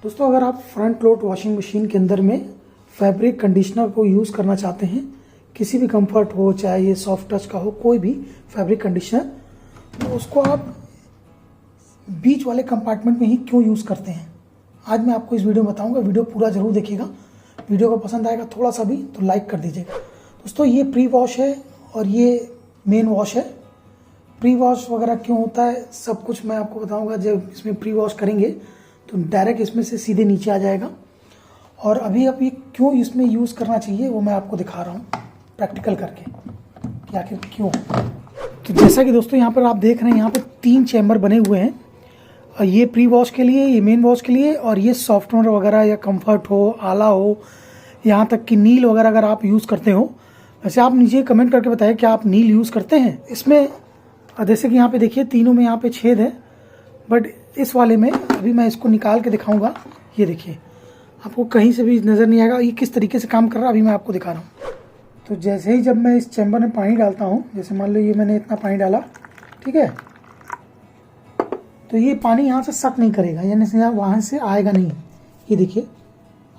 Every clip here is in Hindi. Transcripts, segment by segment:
दोस्तों, अगर आप फ्रंट लोड वॉशिंग मशीन के अंदर में फैब्रिक कंडीशनर को यूज़ करना चाहते हैं, किसी भी कंफर्ट हो, चाहे ये सॉफ्ट टच का हो, कोई भी फैब्रिक कंडीशनर, तो उसको आप बीच वाले कंपार्टमेंट में ही क्यों यूज़ करते हैं, आज मैं आपको इस वीडियो में बताऊंगा। वीडियो पूरा ज़रूर देखिएगा। वीडियो को पसंद आएगा थोड़ा सा भी तो लाइक कर दीजिएगा। दोस्तों, ये प्री वॉश है और ये मेन वॉश है। प्री वॉश वगैरह क्यों होता है सब कुछ मैं आपको बताऊंगा। जब इसमें प्री वॉश करेंगे तो डायरेक्ट इसमें से सीधे नीचे आ जाएगा, और अभी ये क्यों इसमें यूज़ करना चाहिए वो मैं आपको दिखा रहा हूँ प्रैक्टिकल करके कि आखिर क्यों। तो जैसा कि दोस्तों यहाँ पर आप देख रहे हैं, यहाँ पर 3 चैम्बर बने हुए हैं। और ये प्री वॉश के लिए, ये मेन वॉश के लिए, और ये सॉफ्टवेयर वगैरह या कंफर्ट हो, आला हो, यहाँ तक कि नील वगैरह अगर आप यूज़ करते हो। वैसे आप नीचे कमेंट करके बताएं कि आप नील यूज़ करते हैं इसमें। जैसे कि यहाँ पे देखिए तीनों में यहाँ पे छेद है, बट इस वाले में अभी मैं इसको निकाल के दिखाऊंगा। ये देखिए, आपको कहीं से भी नज़र नहीं आएगा ये किस तरीके से काम कर रहा है। अभी मैं आपको दिखा रहा हूँ। तो जैसे ही जब मैं इस चैम्बर में पानी डालता हूँ, जैसे मान लो ये मैंने इतना पानी डाला, ठीक है, तो ये पानी यहाँ से सक नहीं करेगा, यानी से वहाँ से आएगा नहीं। ये देखिए,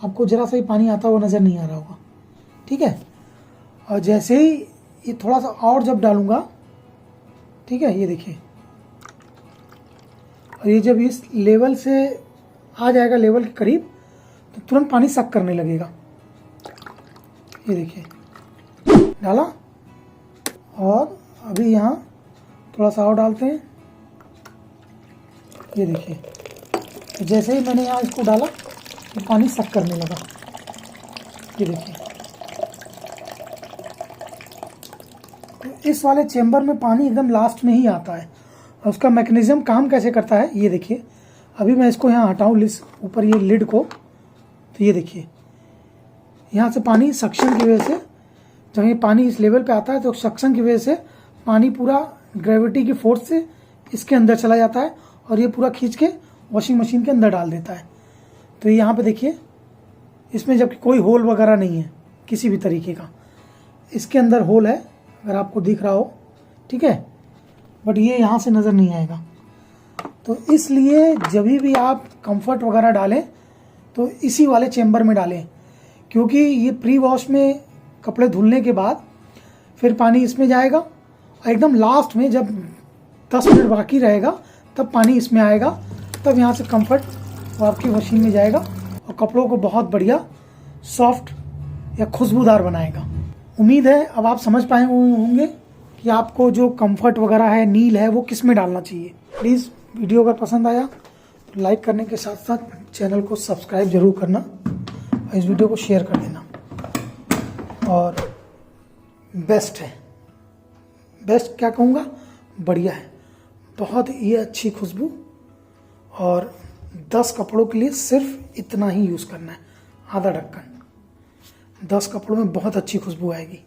आपको जरा सा ही पानी आता हुआ नज़र नहीं आ रहा होगा, ठीक है। और जैसे ही ये थोड़ा सा और जब डालूंगा, ठीक है, ये देखिए, और ये जब इस लेवल से आ जाएगा लेवल के करीब, तो तुरंत पानी सक करने लगेगा। ये देखिए, डाला, और अभी यहाँ थोड़ा सा और डालते हैं। ये देखिए, तो जैसे ही मैंने यहाँ इसको डाला तो पानी सक करने लगा। ये देखिए, तो इस वाले चेम्बर में पानी एकदम लास्ट में ही आता है। और उसका मैकेनिज्म काम कैसे करता है ये देखिए। अभी मैं इसको यहाँ हटाऊँ ऊपर ये लिड को, तो ये देखिए, यहाँ से पानी सक्शन की वजह से, जब ये पानी इस लेवल पे आता है तो सक्शन की वजह से पानी पूरा ग्रेविटी की फोर्स से इसके अंदर चला जाता है, और ये पूरा खींच के वॉशिंग मशीन के अंदर डाल देता है। तो यहाँ पे देखिए, इसमें जबकि कोई होल वगैरह नहीं है किसी भी तरीके का। इसके अंदर होल है, अगर आपको दिख रहा हो, ठीक है, बट ये यहाँ से नज़र नहीं आएगा। तो इसलिए जब भी आप कंफर्ट वगैरह डालें तो इसी वाले चेम्बर में डालें, क्योंकि ये प्री वॉश में कपड़े धुलने के बाद फिर पानी इसमें जाएगा, और एकदम लास्ट में जब 10 मिनट बाकी रहेगा तब पानी इसमें आएगा। तब यहाँ से कंफर्ट वो आपकी मशीन में जाएगा और कपड़ों को बहुत बढ़िया सॉफ्ट या खुशबूदार बनाएगा। उम्मीद है अब आप समझ पाए होंगे कि आपको जो कंफर्ट वगैरह है, नील है, वो किस में डालना चाहिए। प्लीज़ वीडियो अगर पसंद आया तो लाइक करने के साथ साथ चैनल को सब्सक्राइब जरूर करना, और इस वीडियो को शेयर कर देना। और बेस्ट है, बेस्ट क्या कहूँगा, बढ़िया है, बहुत ही अच्छी खुशबू। और 10 कपड़ों के लिए सिर्फ इतना ही यूज़ करना है, आधा ढक्कन। 10 कपड़ों में बहुत अच्छी खुशबू आएगी।